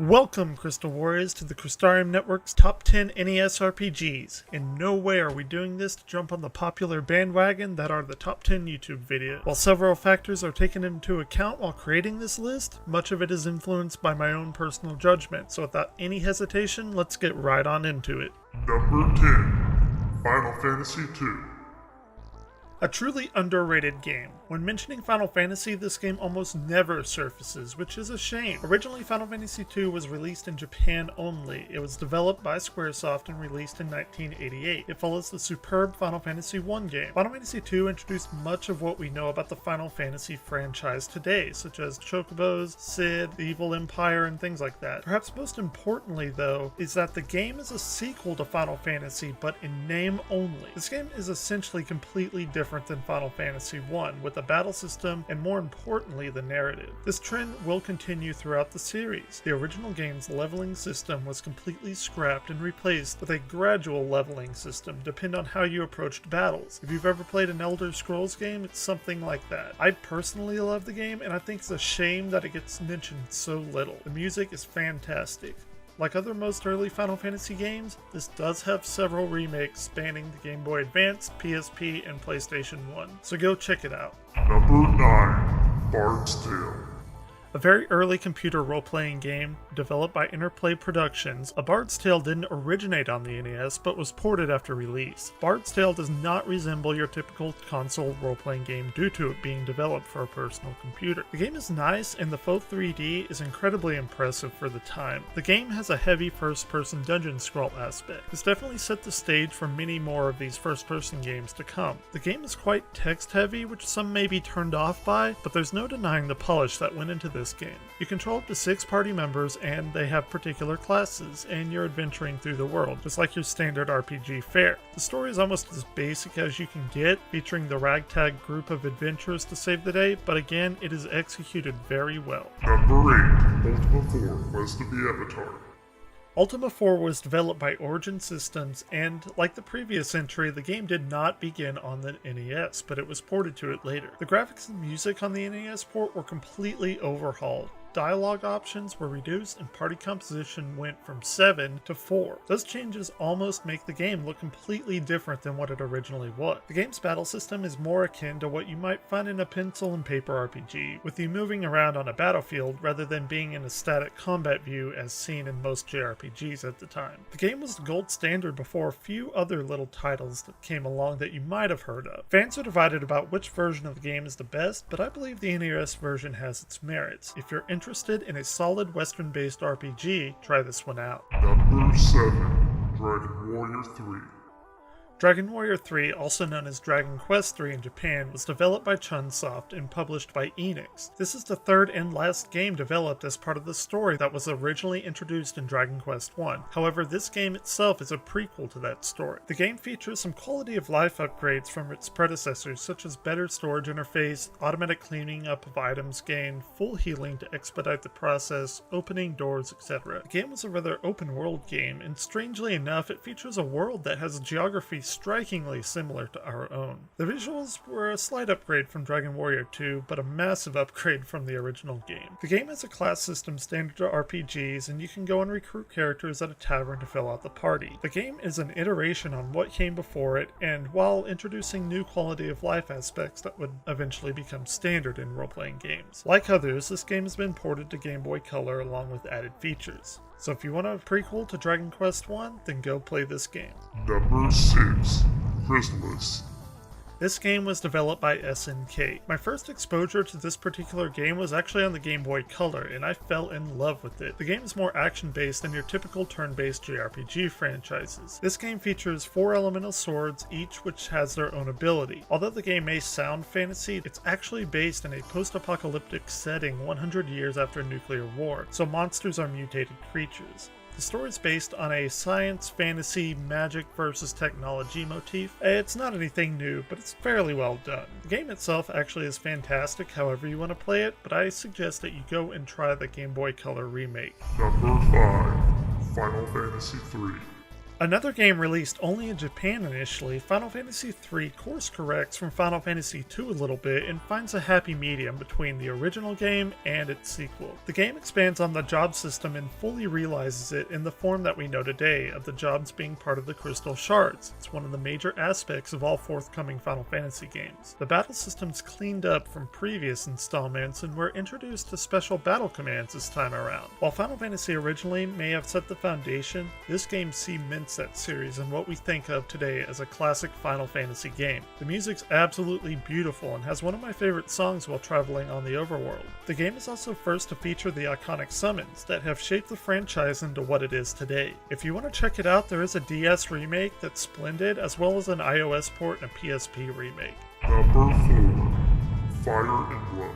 Welcome, Crystal Warriors, to the Crystarium Network's Top 10 NES RPGs. In no way are we doing this to jump on the popular bandwagon that are the top 10 YouTube videos. While several factors are taken into account while creating this list, much of it is influenced by my own personal judgment, so without any hesitation, let's get right on into it. Number 10. Final Fantasy II. A truly underrated game. When mentioning Final Fantasy, this game almost never surfaces, which is a shame. Originally, Final Fantasy II was released in Japan only. It was developed by Squaresoft and released in 1988. It follows the superb Final Fantasy I game. Final Fantasy II introduced much of what we know about the Final Fantasy franchise today, such as Chocobos, Cid, the Evil Empire, and things like that. Perhaps most importantly, though, is that the game is a sequel to Final Fantasy, but in name only. This game is essentially completely different than Final Fantasy I, with a battle system and, more importantly, the narrative. This trend will continue throughout the series. The original game's leveling system was completely scrapped and replaced with a gradual leveling system, depending on how you approached battles. If you've ever played an Elder Scrolls game, it's something like that. I personally love the game, and I think it's a shame that it gets mentioned so little. The music is fantastic. Like other most early Final Fantasy games, this does have several remakes spanning the Game Boy Advance, PSP, and PlayStation 1, so go check it out. Number 9. Bard's Tale. A very early computer role-playing game developed by Interplay Productions, A Bard's Tale didn't originate on the NES, but was ported after release. Bard's Tale does not resemble your typical console role-playing game due to it being developed for a personal computer. The game is nice, and the faux 3D is incredibly impressive for the time. The game has a heavy first-person dungeon scroll aspect. This definitely set the stage for many more of these first-person games to come. The game is quite text-heavy, which some may be turned off by, but there's no denying the polish that went into this game. You control up to 6 party members, and they have particular classes, and you're adventuring through the world, just like your standard RPG fare. The story is almost as basic as you can get, featuring the ragtag group of adventurers to save the day, but again, it is executed very well. Number 8. Ultima 4. Quest of the Avatar. Ultima 4 was developed by Origin Systems, and like the previous entry, the game did not begin on the NES, but it was ported to it later. The graphics and music on the NES port were completely overhauled. Dialogue options were reduced and party composition went from 7 to 4. Those changes almost make the game look completely different than what it originally was. The game's battle system is more akin to what you might find in a pencil and paper RPG, with you moving around on a battlefield rather than being in a static combat view as seen in most JRPGs at the time. The game was the gold standard before a few other little titles that came along that you might have heard of. Fans are divided about which version of the game is the best, but I believe the NES version has its merits. If you're interested in a solid Western-based RPG, try this one out. Number 7. Dragon Warrior 3. Dragon Warrior 3, also known as Dragon Quest 3 in Japan, was developed by Chunsoft and published by Enix. This is the third and last game developed as part of the story that was originally introduced in Dragon Quest 1. However, this game itself is a prequel to that story. The game features some quality of life upgrades from its predecessors, such as better storage interface, automatic cleaning up of items gained, full healing to expedite the process, opening doors, etc. The game was a rather open world game, and strangely enough, it features a world that has geography strikingly similar to our own. The visuals were a slight upgrade from Dragon Warrior 2, but a massive upgrade from the original game. The game has a class system standard to RPGs, and you can go and recruit characters at a tavern to fill out the party. The game is an iteration on what came before it, and while introducing new quality of life aspects that would eventually become standard in role-playing games. Like others, this game has been ported to Game Boy Color along with added features. So if you want a prequel to Dragon Quest 1, then go play this game. Number 6. Chrysalis. This game was developed by SNK. My first exposure to this particular game was actually on the Game Boy Color, and I fell in love with it. The game is more action-based than your typical turn-based JRPG franchises. This game features 4 elemental swords, each which has their own ability. Although the game may sound fantasy, it's actually based in a post-apocalyptic setting 100 years after a nuclear war, so monsters are mutated creatures. The story is based on a science, fantasy, magic versus technology motif. It's not anything new, but it's fairly well done. The game itself actually is fantastic however you want to play it, but I suggest that you go and try the Game Boy Color remake. Number 5. Final Fantasy III. Another game released only in Japan initially, Final Fantasy III course corrects from Final Fantasy II a little bit and finds a happy medium between the original game and its sequel. The game expands on the job system and fully realizes it in the form that we know today, of the jobs being part of the crystal shards. It's one of the major aspects of all forthcoming Final Fantasy games. The battle systems cleaned up from previous installments and were introduced to special battle commands this time around. While Final Fantasy originally may have set the foundation, this game cements that series and what we think of today as a classic Final Fantasy game. The music's absolutely beautiful and has one of my favorite songs while traveling on the overworld. The game is also first to feature the iconic summons that have shaped the franchise into what it is today. If you want to check it out, there is a DS remake that's splendid, as well as an iOS port and a PSP remake. Number 4. Fire Emblem.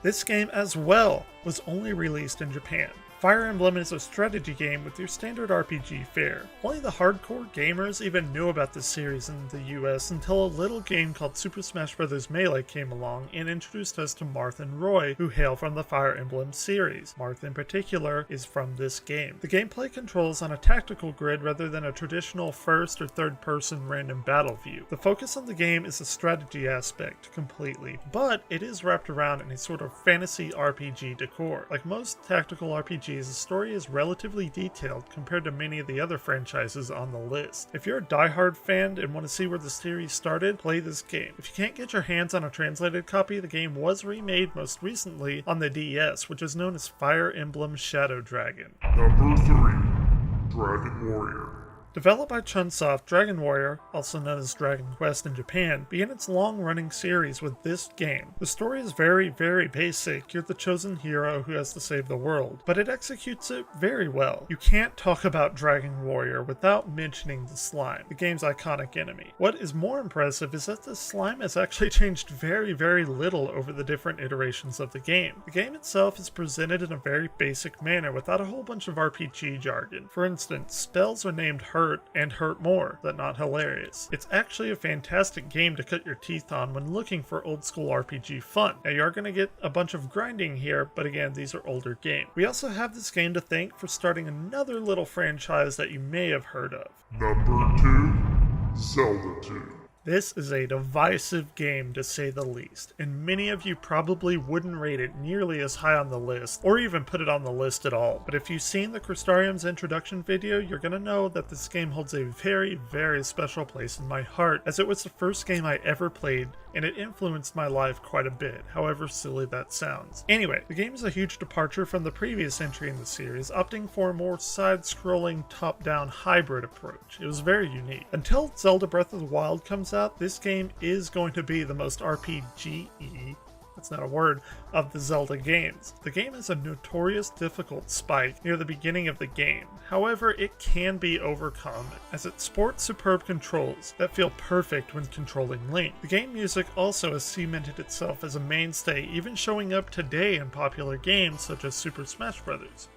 This game as well was only released in Japan. Fire Emblem is a strategy game with your standard RPG fare. Only the hardcore gamers even knew about this series in the US until a little game called Super Smash Bros. Melee came along and introduced us to Marth and Roy, who hail from the Fire Emblem series. Marth in particular is from this game. The gameplay controls on a tactical grid rather than a traditional first or third person random battle view. The focus of the game is the strategy aspect completely, but it is wrapped around in a sort of fantasy RPG decor. Like most tactical RPGs, the story is relatively detailed compared to many of the other franchises on the list. If you're a diehard fan and want to see where the series started, play this game. If you can't get your hands on a translated copy, the game was remade most recently on the DS, which is known as Fire Emblem Shadow Dragon. Number 3. Dragon Warrior. Developed by Chunsoft, Dragon Warrior, also known as Dragon Quest in Japan, began its long-running series with this game. The story is very, very basic. You're the chosen hero who has to save the world, but it executes it very well. You can't talk about Dragon Warrior without mentioning the slime, the game's iconic enemy. What is more impressive is that the slime has actually changed very, very little over the different iterations of the game. The game itself is presented in a very basic manner without a whole bunch of RPG jargon. For instance, spells are named Hurt and Hurt More, but not hilarious. It's actually a fantastic game to cut your teeth on when looking for old school RPG fun. Now you are going to get a bunch of grinding here, but again, these are older games. We also have this game to thank for starting another little franchise that you may have heard of. Number 2. Zelda 2. This is a divisive game to say the least, and many of you probably wouldn't rate it nearly as high on the list, or even put it on the list at all. But if you've seen the Crystarium's introduction video, you're gonna know that this game holds a very, very special place in my heart, as it was the first game I ever played, and it influenced my life quite a bit, however silly that sounds. Anyway, the game is a huge departure from the previous entry in the series, opting for a more side-scrolling, top-down hybrid approach. It was very unique. Until Zelda Breath of the Wild comes out, this game is going to be the most RPG-y, that's not a word, of the Zelda games. The game has a notorious difficult spike near the beginning of the game. However, it can be overcome, as it sports superb controls that feel perfect when controlling Link. The game music also has cemented itself as a mainstay, even showing up today in popular games such as Super Smash Bros.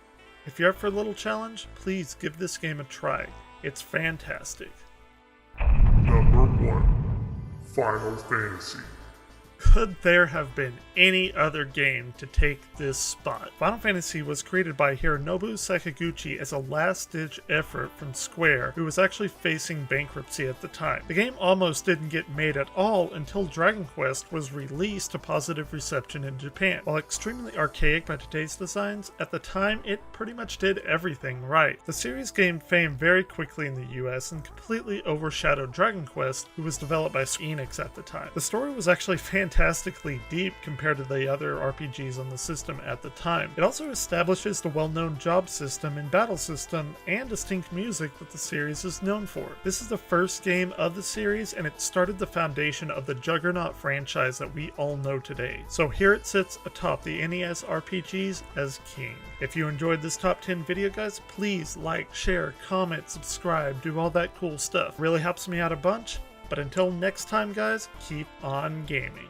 If you're up for a little challenge, please give this game a try. It's fantastic. Number 1. Final Fantasy. Could there have been any other game to take this spot? Final Fantasy was created by Hironobu Sakaguchi as a last-ditch effort from Square, who was actually facing bankruptcy at the time. The game almost didn't get made at all until Dragon Quest was released to positive reception in Japan. While extremely archaic by today's designs, at the time it pretty much did everything right. The series gained fame very quickly in the US and completely overshadowed Dragon Quest, who was developed by Enix at the time. The story was actually fantastically deep compared to the other RPGs on the system at the time. It also establishes the well-known job system and battle system and distinct music that the series is known for. This is the first game of the series, and it started the foundation of the juggernaut franchise that we all know today. So here it sits atop the NES RPGs as king. If you enjoyed this top 10 video, guys, please like, share, comment, subscribe, do all that cool stuff. It really helps me out a bunch. But until next time, guys, keep on gaming.